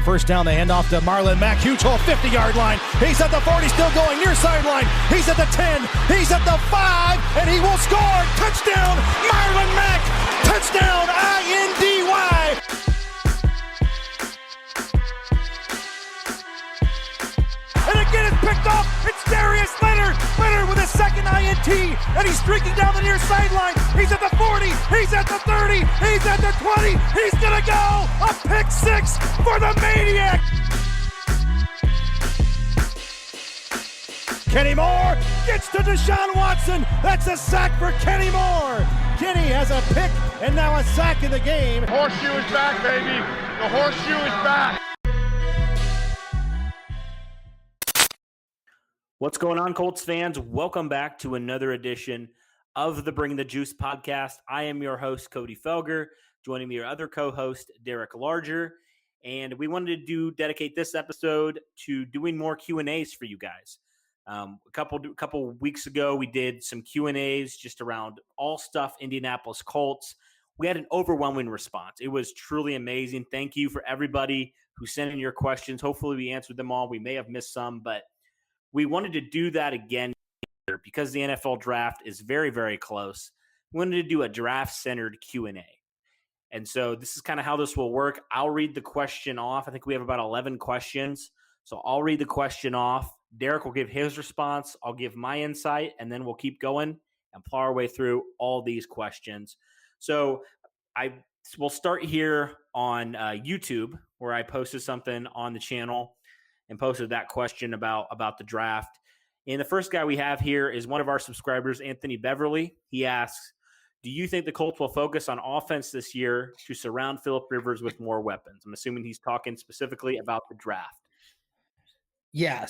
On first down, they hand off to Marlon Mack. Huge hole, 50-yard line. He's at the 40, still going near sideline. He's at the 10. He's at the 5, and he will score. Touchdown, Marlon Mack. Touchdown, I-N-D-Y. And again, it's picked off. It's Darius Leonard. Leonard with a second INT, and he's streaking down the near sideline. He's at the 40. He's at the 30. He's at the 20. He's going to go. A pick six for the Maniac. Kenny Moore gets to Deshaun Watson. That's a sack for Kenny Moore. Kenny has a pick and now a sack in the game. Horseshoe is back, baby. The horseshoe is back. What's going on, Colts fans? Welcome back to another edition of the Bring the Juice podcast. I am your host, Cody Felger. Joining me, your other co-host, Derek Larger. And we wanted to dedicate this episode to doing more Q&As for you guys. A couple weeks ago, we did some Q&As just around all stuff Indianapolis Colts. We had an overwhelming response. It was truly amazing. Thank you for everybody who sent in your questions. Hopefully we answered them all. We may have missed some, but we wanted to do that again because the NFL draft is very, very close. We wanted to do a draft-centered Q&A. And so this is kind of how this will work. I'll read the question off. I think we have about 11 questions. So I'll read the question off. Derek will give his response. I'll give my insight, and then we'll keep going and plow our way through all these questions. So we'll start here on YouTube, where I posted something on the channel and posted that question about the draft. And the first guy we have here is one of our subscribers, Anthony Beverly. He asks, do you think the Colts will focus on offense this year to surround Phillip Rivers with more weapons? I'm assuming he's talking specifically about the draft. Yeah,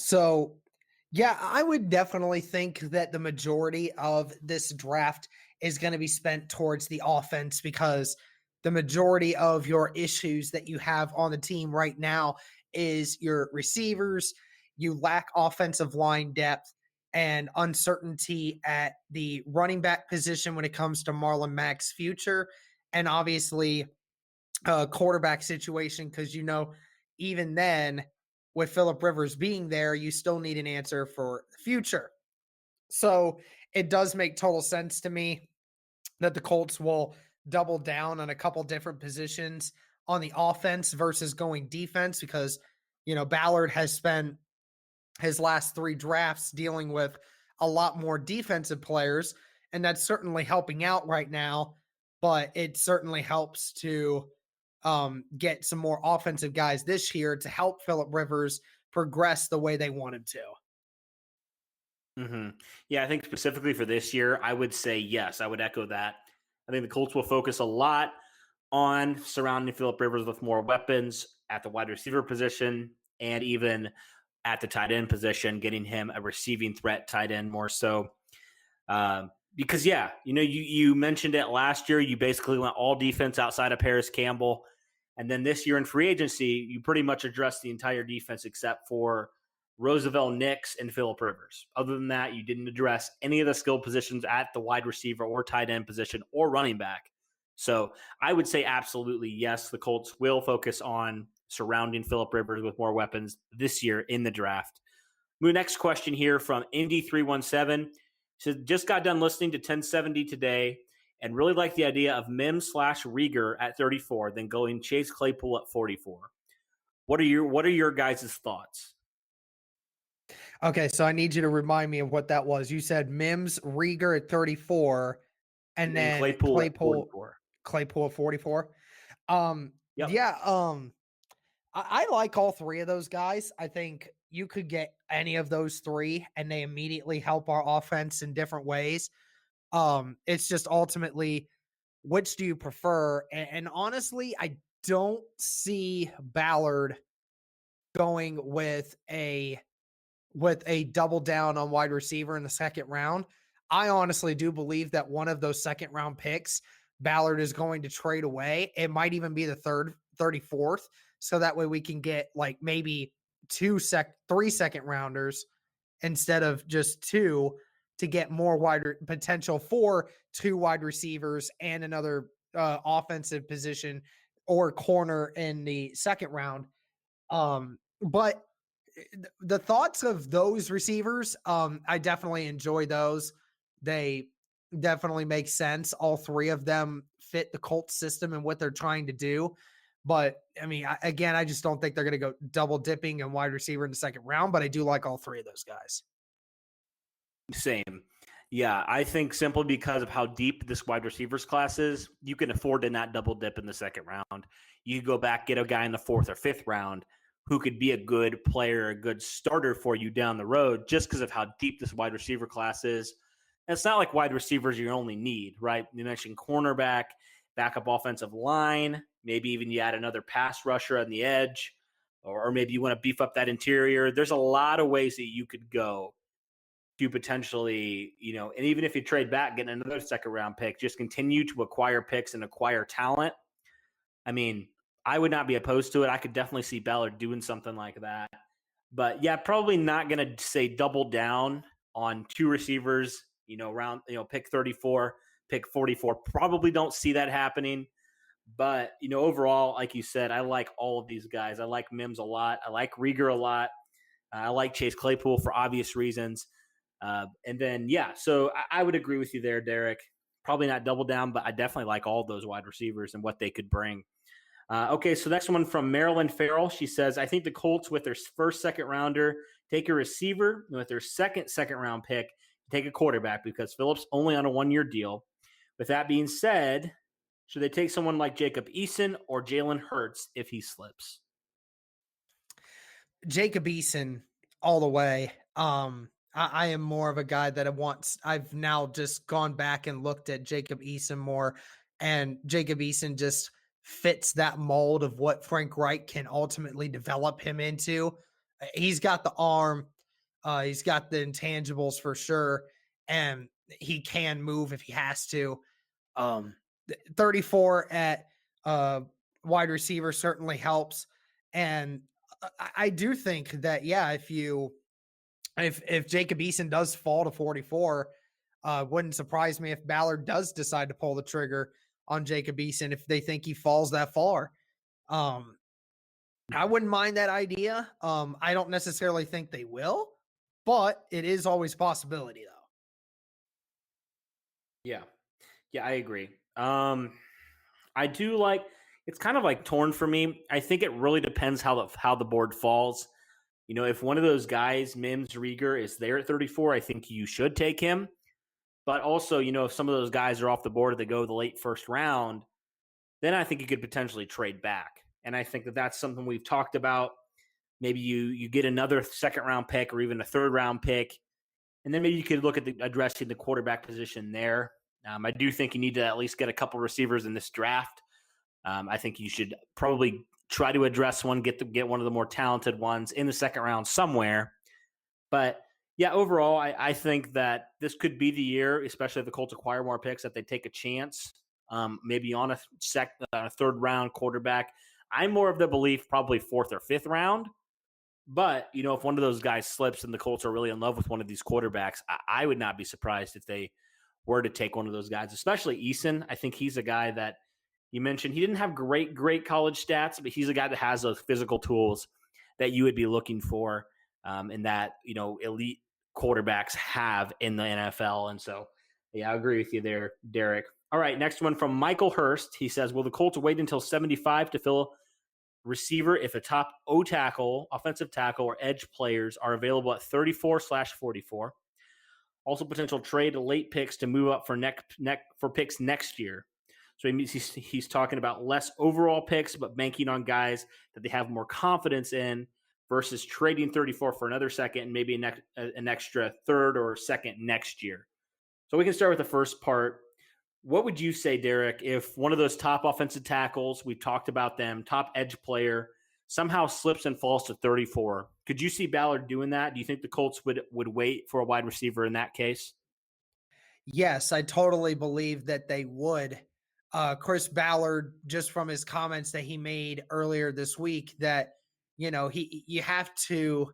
I would definitely think that the majority of this draft is going to be spent towards the offense because the majority of your issues that you have on the team right now is your receivers. You lack offensive line depth and uncertainty at the running back position when it comes to Marlon Mack's future, and obviously a quarterback situation because, even then, with Phillip Rivers being there, you still need an answer for the future. So it does make total sense to me that the Colts will double down on a couple different positions on the offense versus going defense because, Ballard has spent his last 3 drafts dealing with a lot more defensive players, and that's certainly helping out right now, but it certainly helps to get some more offensive guys this year to help Phillip Rivers progress the way they want him to. Mm-hmm. Yeah, I think specifically for this year, I would say yes. I would echo that. I think the Colts will focus a lot on surrounding Phillip Rivers with more weapons at the wide receiver position and even at the tight end position, getting him a receiving threat tight end more so. Because, you mentioned it last year. You basically went all defense outside of Paris Campbell. And then this year in free agency, you pretty much addressed the entire defense except for Roosevelt Nix and Phillip Rivers. Other than that, you didn't address any of the skill positions at the wide receiver or tight end position or running back. So I would say absolutely yes, the Colts will focus on surrounding Phillip Rivers with more weapons this year in the draft. My next question here from Indy317. Says, just got done listening to 1070 today and really like the idea of Mims/Rieger at 34, then going Chase Claypool at 44. What are your guys' thoughts? Okay, so I need you to remind me of what that was. You said Mims, Rieger at 34, and then Claypool at 44. Claypool at 44. Yep. Yeah, I like all 3 of those guys. I think you could get any of those 3 and they immediately help our offense in different ways. It's just ultimately, which do you prefer? And honestly, I don't see Ballard going with a double down on wide receiver in the second round. I honestly do believe that one of those second round picks Ballard is going to trade away. It might even be the 34th. So that way we can get like maybe 3 second rounders instead of just 2 to get more potential for 2 wide receivers and another offensive position or corner in the second round. But the thoughts of those receivers, I definitely enjoy those. They definitely make sense. All three of them fit the Colts system and what they're trying to do. But I mean, I just don't think they're going to go double dipping and wide receiver in the second round. But I do like all three of those guys. Same. Yeah, I think simply because of how deep this wide receivers class is, you can afford to not double dip in the second round. You could go back, get a guy in the fourth or fifth round who could be a good player, a good starter for you down the road just because of how deep this wide receiver class is. And it's not like wide receivers you only need, right? You mentioned cornerback, backup offensive line, maybe even you add another pass rusher on the edge, or maybe you want to beef up that interior. There's a lot of ways that you could go to potentially, and even if you trade back, get another second round pick, just continue to acquire picks and acquire talent. I mean, I would not be opposed to it. I could definitely see Ballard doing something like that. But yeah, probably not going to say double down on two receivers, pick 34, pick 44. Probably don't see that happening. But, overall, like you said, I like all of these guys. I like Mims a lot. I like Rieger a lot. I like Chase Claypool for obvious reasons. And then, so I would agree with you there, Derek. Probably not double down, but I definitely like all those wide receivers and what they could bring. Okay, so next one from Marilyn Farrell. She says, I think the Colts with their first second rounder take a receiver, and with their second round pick, take a quarterback because Phillip's only on a 1-year deal. With that being said, should they take someone like Jacob Eason or Jalen Hurts if he slips? Jacob Eason all the way. I am more of a guy that I've now just gone back and looked at Jacob Eason more, and Jacob Eason just fits that mold of what Frank Reich can ultimately develop him into. He's got the arm, he's got the intangibles for sure, and he can move if he has to. 34 at wide receiver certainly helps, and I do think that if Jacob Eason does fall to 44, wouldn't surprise me if Ballard does decide to pull the trigger on Jacob Eason if they think he falls that far. I wouldn't mind that idea. I don't necessarily think they will, but it is always a possibility though. Yeah, I agree. I do like, it's kind of like torn for me. I think it really depends how the board falls. If one of those guys, Mims, Rieger, is there at 34, I think you should take him. But also, if some of those guys are off the board or they go the late first round, then I think you could potentially trade back. And I think that that's something we've talked about. Maybe you get another second round pick or even a third round pick. And then maybe you could look at addressing the quarterback position there. I do think you need to at least get a couple receivers in this draft. I think you should probably try to address one, get one of the more talented ones in the second round somewhere. But yeah, overall, I think that this could be the year, especially if the Colts acquire more picks, that they take a chance, maybe on a third round quarterback. I'm more of the belief probably fourth or fifth round. But, if one of those guys slips and the Colts are really in love with one of these quarterbacks, I would not be surprised if they were to take one of those guys, especially Eason. I think he's a guy that you mentioned. He didn't have great college stats, but he's a guy that has those physical tools that you would be looking for and that, elite quarterbacks have in the NFL. And so, yeah, I agree with you there, Derek. All right, next one from Michael Hurst. He says, will the Colts wait until 75 to fill receiver if a top O tackle, offensive tackle, or edge players are available at 34/44? Also, potential trade late picks to move up for picks next year. So he's talking about less overall picks, but banking on guys that they have more confidence in versus trading 34 for another second and maybe an extra third or second next year. So we can start with the first part. What would you say, Derek, if one of those top offensive tackles, we've talked about them, top edge player, somehow slips and falls to 34? Could you see Ballard doing that? Do you think the Colts would wait for a wide receiver in that case? Yes, I totally believe that they would. Chris Ballard, just from his comments that he made earlier this week, that you have to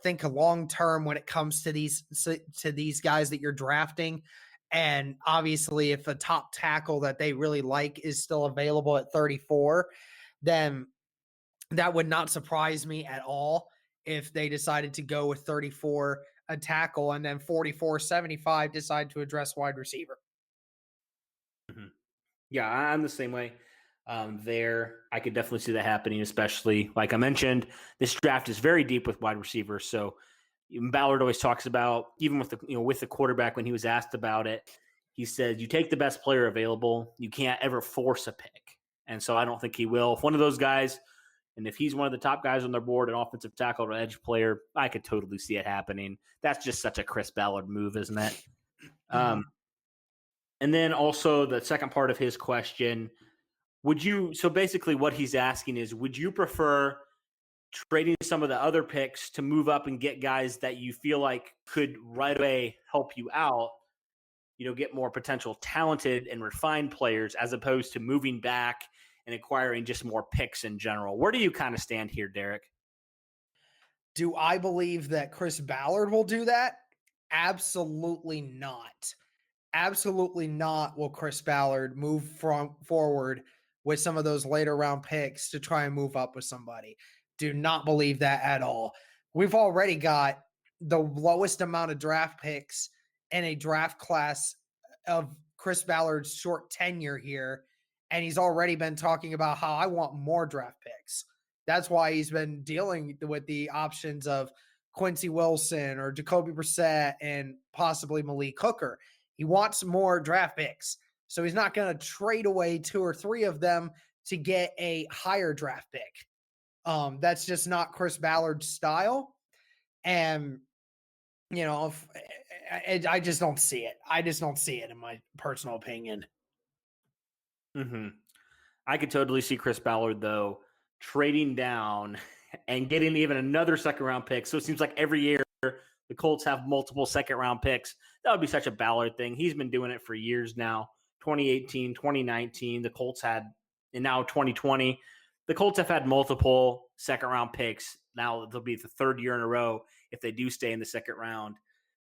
think long term when it comes to these guys that you're drafting. And obviously, if a top tackle that they really like is still available at 34, then that would not surprise me at all if they decided to go with 34 a tackle and then 44-75 decide to address wide receiver. Mhm. Yeah, I'm the same way. There, I could definitely see that happening, especially like I mentioned, this draft is very deep with wide receivers. So Ballard always talks about, even with the quarterback, when he was asked about it, he said, "You take the best player available. You can't ever force a pick." And so I don't think he will. If one of those guys, and if he's one of the top guys on their board, an offensive tackle or edge player, I could totally see it happening. That's just such a Chris Ballard move, isn't it? Mhm. And then also the second part of his question, so basically what he's asking is, would you prefer trading some of the other picks to move up and get guys that you feel like could right away help you out, get more potential talented and refined players, as opposed to moving back and acquiring just more picks in general? Where do you kind of stand here, Derek? Do I believe that Chris Ballard will do that? Absolutely not. Absolutely not will Chris Ballard move forward with some of those later round picks to try and move up with somebody. Do not believe that at all. We've already got the lowest amount of draft picks in a draft class of Chris Ballard's short tenure here. And he's already been talking about how I want more draft picks. That's why he's been dealing with the options of Quincy Wilson or Jacoby Brissett and possibly Malik Hooker. He wants more draft picks. So he's not going to trade away 2 or 3 of them to get a higher draft pick. That's just not Chris Ballard's style. And, I just don't see it. I just don't see it, in my personal opinion. Mm-hmm. I could totally see Chris Ballard, though, trading down and getting even another second round pick. So it seems like every year the Colts have multiple second round picks. That would be such a Ballard thing. He's been doing it for years now. 2018, 2019, the Colts had, and now 2020, the Colts have had multiple second round picks. Now they'll be the third year in a row if they do stay in the second round.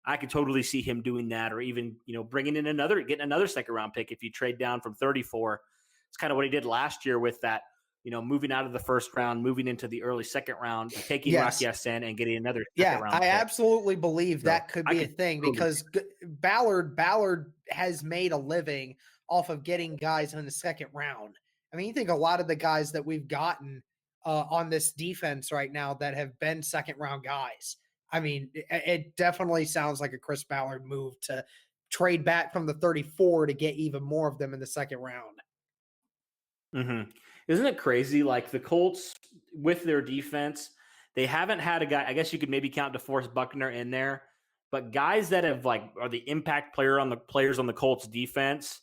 I could totally see him doing that, or even, getting another second round pick if you trade down from 34. It's kind of what he did last year with that, moving out of the first round, moving into the early second round, taking Rock Ya-Sin and getting another second round pick. Absolutely believe that could be a thing, because Ballard has made a living off of getting guys in the second round. I mean, you think a lot of the guys that we've gotten on this defense right now that have been second round guys. I mean, it definitely sounds like a Chris Ballard move to trade back from the 34 to get even more of them in the second round. Mm-hmm. Isn't it crazy? Like the Colts, with their defense, they haven't had a guy. I guess you could maybe count DeForest Buckner in there, but guys that are the impact players on the Colts defense,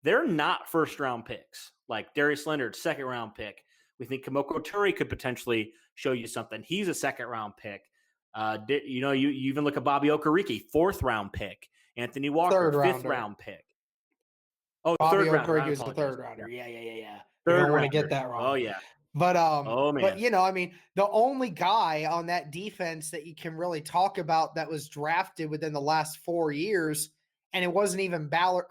they're not first round picks. Like Darius Leonard, second round pick. We think Kamoko Turi could potentially show you something. He's a second round pick. You even look at Bobby Okereke, fourth round pick. Anthony Walker, fifth round pick. Oh, Bobby third Okereke is the third rounder. Yeah. You Third don't want to rounder. get that wrong. Oh yeah. But oh man. But I mean, the only guy on that defense that you can really talk about that was drafted within the last 4 years, and it wasn't even Ballard.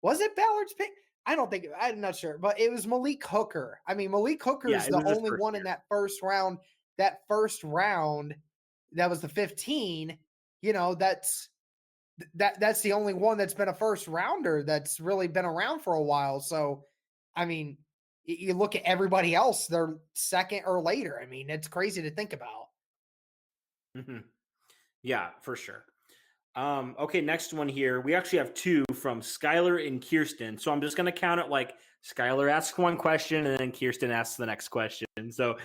Was it Ballard's pick? I don't think. I'm not sure, but it was Malik Hooker. I mean, Malik Hooker is the only one in that first round. That first round, that was the 15. That's the only one that's been a first rounder that's really been around for a while. So, I mean, you look at everybody else, they're second or later. I mean, it's crazy to think about. Mm-hmm. Yeah, for sure. Okay, next one here. We actually have 2 from Skylar and Kirsten. So I'm just going to count it like Skylar asks one question and then Kirsten asks the next question. So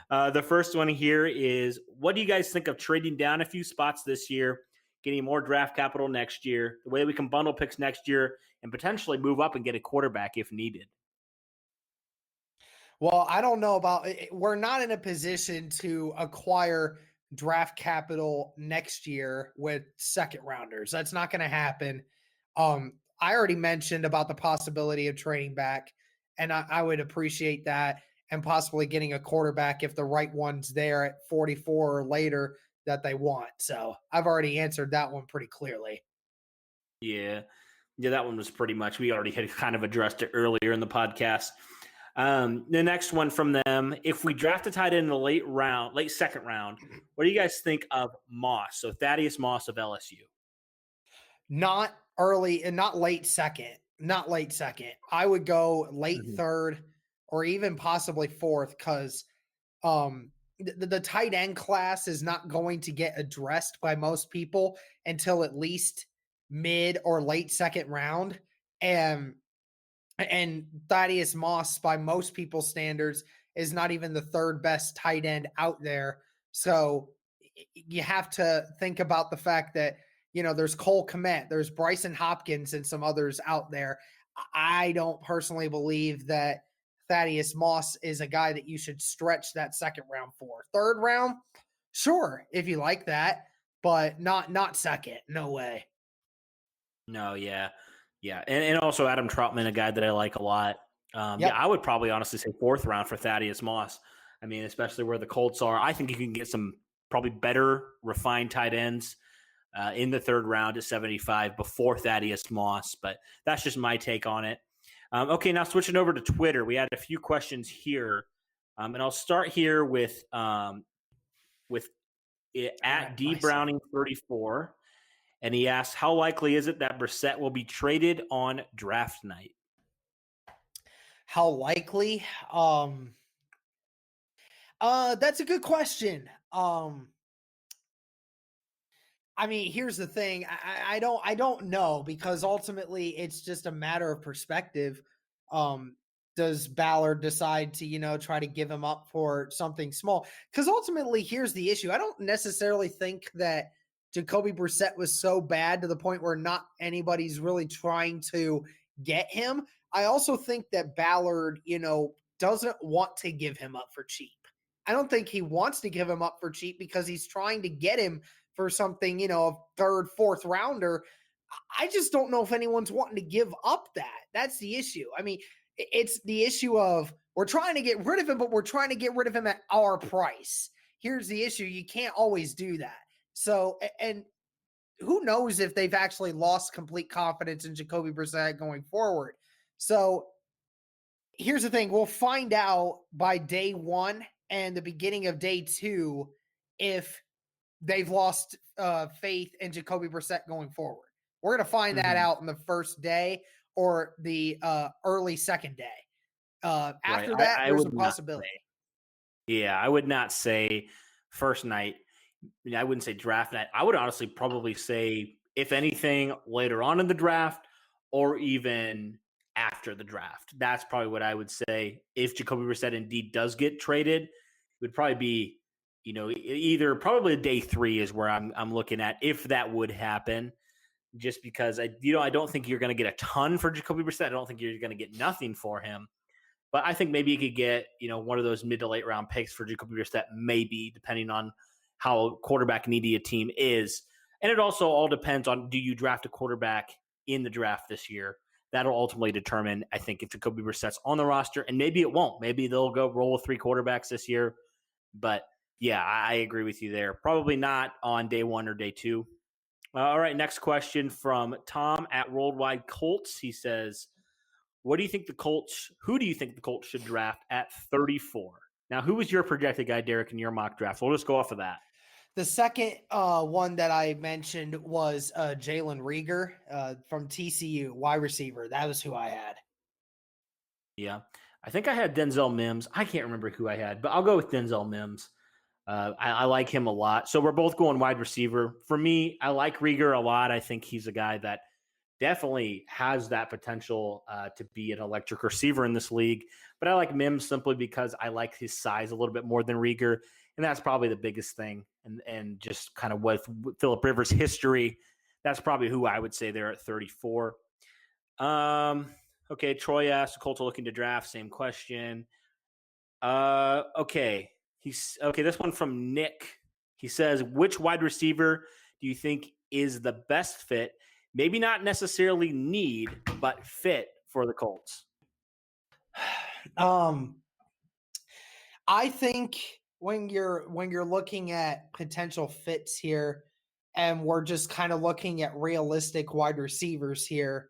the first one here is, what do you guys think of trading down a few spots this year, getting more draft capital next year, the way we can bundle picks next year, and potentially move up and get a quarterback if needed? Well, I don't know about it. We're not in a position to acquire draft capital next year with second rounders. That's not going to happen. I already mentioned about the possibility of trading back, and I would appreciate that, and possibly getting a quarterback if the right one's there at 44 or later that they want. So I've already answered that one pretty clearly. Yeah, that one was pretty much, we already had kind of addressed it earlier in the podcast. The next one from them: if we draft a tight end in the late second round, what do you guys think of Moss? So Thaddeus Moss of LSU. Not early and not late second. Not late second. I would go late third or even possibly fourth because the tight end class is not going to get addressed by most people until at least mid or late second round. And Thaddeus Moss, by most people's standards, is not even the third best tight end out there. So you have to think about the fact that, there's Cole Kmet, there's Bryson Hopkins, and some others out there. I don't personally believe that Thaddeus Moss is a guy that you should stretch that second round for. Third round, sure, if you like that, but not second. No way. No, yeah. And also Adam Troutman, a guy that I like a lot. Yeah, I would probably honestly say fourth round for Thaddeus Moss. I mean, especially where the Colts are. I think you can get some probably better refined tight ends in the third round at 75 before Thaddeus Moss, but that's just my take on it. Okay, now switching over to Twitter, we had a few questions here, and I'll start here with at DBrowning34, and he asks, how likely is it that Brissett will be traded on draft night? How likely? That's a good question. I mean, here's the thing. I don't know, because ultimately it's just a matter of perspective. Does Ballard decide to, try to give him up for something small? Because ultimately, here's the issue. I don't necessarily think that Jacoby Brissett was so bad to the point where not anybody's really trying to get him. I also think that Ballard, doesn't want to give him up for cheap. I don't think he wants to give him up for cheap because he's trying to get him for something, a third, fourth rounder. I just don't know if anyone's wanting to give up that. That's the issue. I mean, it's the issue of we're trying to get rid of him, but we're trying to get rid of him at our price. Here's the issue. You can't always do that. So, and who knows if they've actually lost complete confidence in Jacoby Brissett going forward. So here's the thing. We'll find out by day one and the beginning of day two if they've lost faith in Jacoby Brissett going forward. We're going to find that out in the first day or the early second day. After that, there's a possibility. I would not say first night. I wouldn't say draft night. I would honestly probably say, if anything, later on in the draft or even after the draft. That's probably what I would say. If Jacoby Brissett indeed does get traded, it would probably be, either probably day 3 is where I'm looking at, if that would happen, just because I don't think you're going to get a ton for Jacoby Brissett. I don't think you're going to get nothing for him, but I think maybe you could get, one of those mid to late round picks for Jacoby Brissett, maybe, depending on how quarterback needy a team is. And it also all depends on, do you draft a quarterback in the draft this year? That'll ultimately determine, I think, if Jacoby Brissett's on the roster, and maybe it won't. Maybe they'll go roll with 3 quarterbacks this year. But yeah, I agree with you there. Probably not on day 1 or day 2. All right, next question from Tom at Worldwide Colts. He says, who do you think the Colts should draft at 34? Now, who was your projected guy, Derek, in your mock draft? We'll just go off of that. The second one that I mentioned was Jalen Reagor from TCU, wide receiver. That was who I had. Yeah. I think I had Denzel Mims. I can't remember who I had, but I'll go with Denzel Mims. I like him a lot. So we're both going wide receiver. For me, I like Reagor a lot. I think he's a guy that definitely has that potential to be an electric receiver in this league. But I like Mims simply because I like his size a little bit more than Reagor. And that's probably the biggest thing. And just kind of with Phillip Rivers' history, that's probably who I would say there at 34. Okay, Troy asked, the Colts are looking to draft. Same question. Okay. This one from Nick. He says, which wide receiver do you think is the best fit? Maybe not necessarily need, but fit for the Colts. I think when you're looking at potential fits here, and we're just kind of looking at realistic wide receivers here,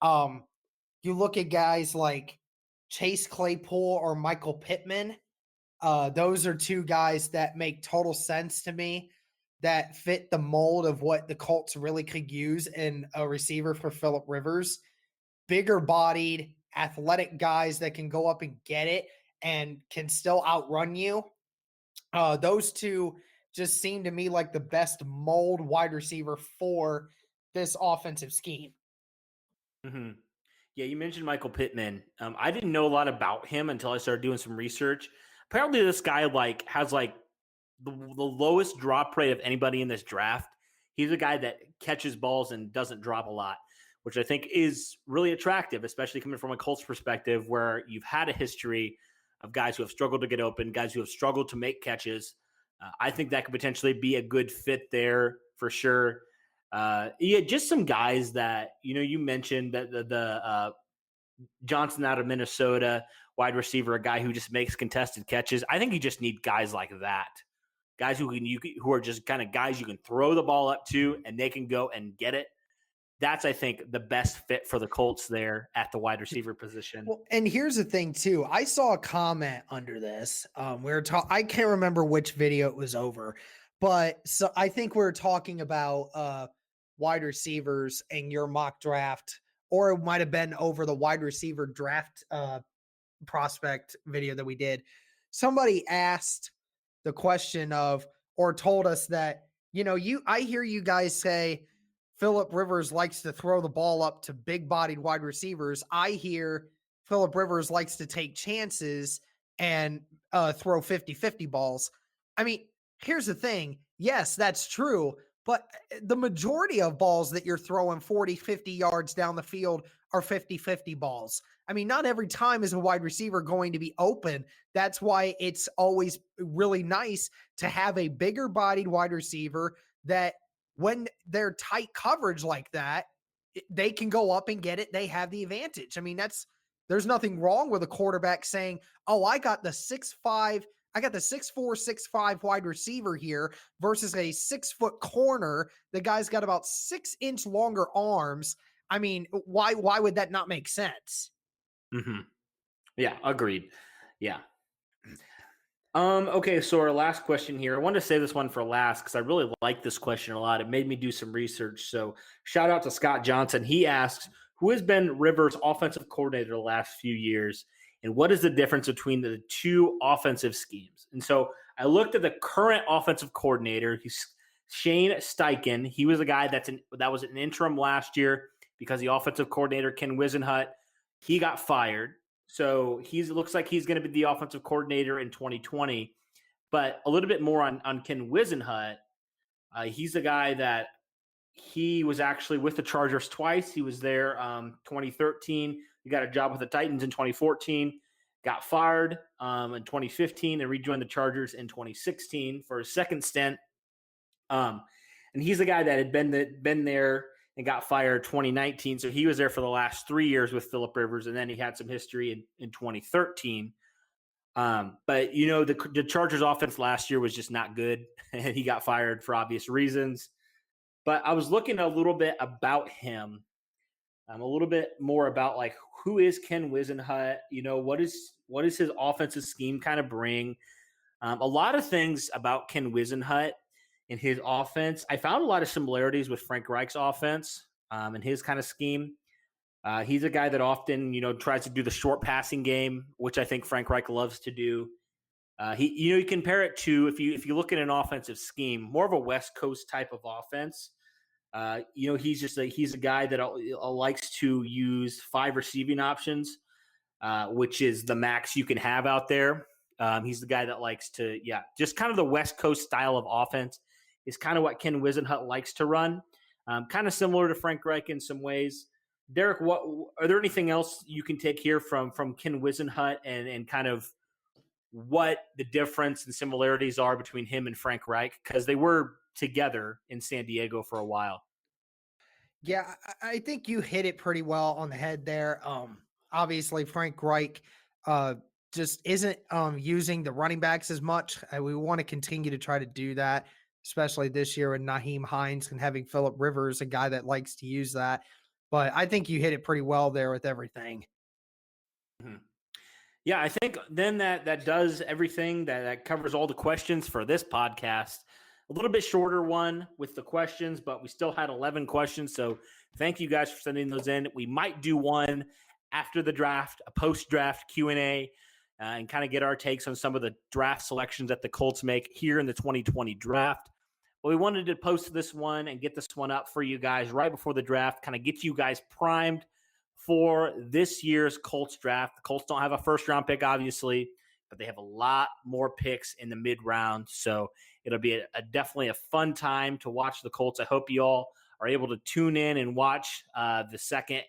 you look at guys like Chase Claypool or Michael Pittman. Those are two guys that make total sense to me, that fit the mold of what the Colts really could use in a receiver for Phillip Rivers. Bigger bodied, athletic guys that can go up and get it and can still outrun you. Those two just seem to me like the best mold wide receiver for this offensive scheme. Mm-hmm. Yeah, you mentioned Michael Pittman. I didn't know a lot about him until I started doing some research. Apparently, this guy has the lowest drop rate of anybody in this draft. He's a guy that catches balls and doesn't drop a lot, which I think is really attractive, especially coming from a Colts perspective, where you've had a history of guys who have struggled to get open, guys who have struggled to make catches. I think that could potentially be a good fit there for sure. Yeah, just some guys that, you mentioned that the Johnson out of Minnesota, wide receiver, a guy who just makes contested catches. I think you just need guys like that. Guys who are just kind of guys you can throw the ball up to and they can go and get it. That's, I think, the best fit for the Colts there at the wide receiver position. Well, and here's the thing too. I saw a comment under this. I can't remember which video it was over, but so I think we were talking about wide receivers in your mock draft, or it might have been over the wide receiver draft prospect video that we did. Somebody asked the question of, or told us that, I hear you guys say Phillip Rivers likes to throw the ball up to big-bodied wide receivers. I hear Phillip Rivers likes to take chances and throw 50-50 balls. I mean, here's the thing. Yes, that's true, but the majority of balls that you're throwing 40, 50 yards down the field are 50-50 balls. I mean, not every time is a wide receiver going to be open. That's why it's always really nice to have a bigger-bodied wide receiver that, when they're tight coverage like that, they can go up and get it. They have the advantage. I mean, there's nothing wrong with a quarterback saying, "Oh, I got the 6'4", 6'5" wide receiver here versus a 6-foot corner. The guy's got about 6-inch longer arms." I mean, why would that not make sense? Mm-hmm. Yeah, agreed. Yeah. Okay, so our last question here. I wanted to save this one for last because I really like this question a lot. It made me do some research. So shout out to Scott Johnson. He asks, who has been Rivers' offensive coordinator the last few years, and what is the difference between the two offensive schemes? And so I looked at the current offensive coordinator. He's Shane Steichen. He was a guy that was an interim last year because the offensive coordinator, Ken Wisenhunt, he got fired. So looks like he's going to be the offensive coordinator in 2020. But a little bit more on Ken Wisenhunt. He's a guy that he was actually with the Chargers twice. He was there 2013. He got a job with the Titans in 2014. Got fired in 2015 and rejoined the Chargers in 2016 for his second stint. And he's a guy that had been there and got fired 2019. So he was there for the last 3 years with Phillip Rivers, and then he had some history in 2013. But, the Chargers offense last year was just not good, and he got fired for obvious reasons. But I was looking a little bit about him, a little bit more about, who is Ken Wisenhunt? What is his offensive scheme kind of bring? A lot of things about Ken Wisenhunt in his offense. I found a lot of similarities with Frank Reich's offense and his kind of scheme. He's a guy that often, tries to do the short passing game, which I think Frank Reich loves to do. You compare it to, if you look at an offensive scheme, more of a West Coast type of offense. He's a guy that likes to use 5 receiving options, which is the max you can have out there. He's the guy that likes to, just kind of the West Coast style of offense is kind of what Ken Wisenhunt likes to run. Kind of similar to Frank Reich in some ways. Derek, are there anything else you can take here from Ken Wisenhunt and kind of what the difference and similarities are between him and Frank Reich? Because they were together in San Diego for a while. Yeah, I think you hit it pretty well on the head there. Obviously, Frank Reich just isn't using the running backs as much. We want to continue to try to do that, especially this year with Naheem Hines and having Phillip Rivers, a guy that likes to use that. But I think you hit it pretty well there with everything. Mm-hmm. Yeah, I think then that does everything. That covers all the questions for this podcast. A little bit shorter one with the questions, but we still had 11 questions. So thank you guys for sending those in. We might do one after the draft, a post-draft Q&A, and kind of get our takes on some of the draft selections that the Colts make here in the 2020 draft. But we wanted to post this one and get this one up for you guys right before the draft, kind of get you guys primed for this year's Colts draft. The Colts don't have a first-round pick, obviously, but they have a lot more picks in the mid-round. So it'll be definitely a fun time to watch the Colts. I hope you all are able to tune in and watch the second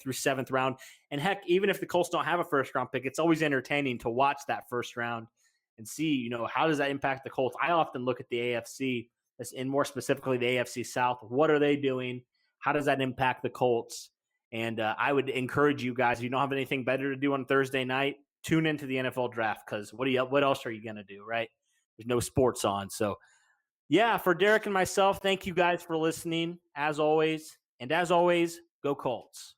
through seventh round. And heck, even if the Colts don't have a first-round pick, it's always entertaining to watch that first round and see, how does that impact the Colts? I often look at the AFC, and more specifically the AFC South. What are they doing? How does that impact the Colts? And I would encourage you guys, if you don't have anything better to do on Thursday night, tune into the NFL draft, because what else are you going to do, right? There's no sports on. So, yeah, for Derek and myself, thank you guys for listening, as always. And as always, go Colts.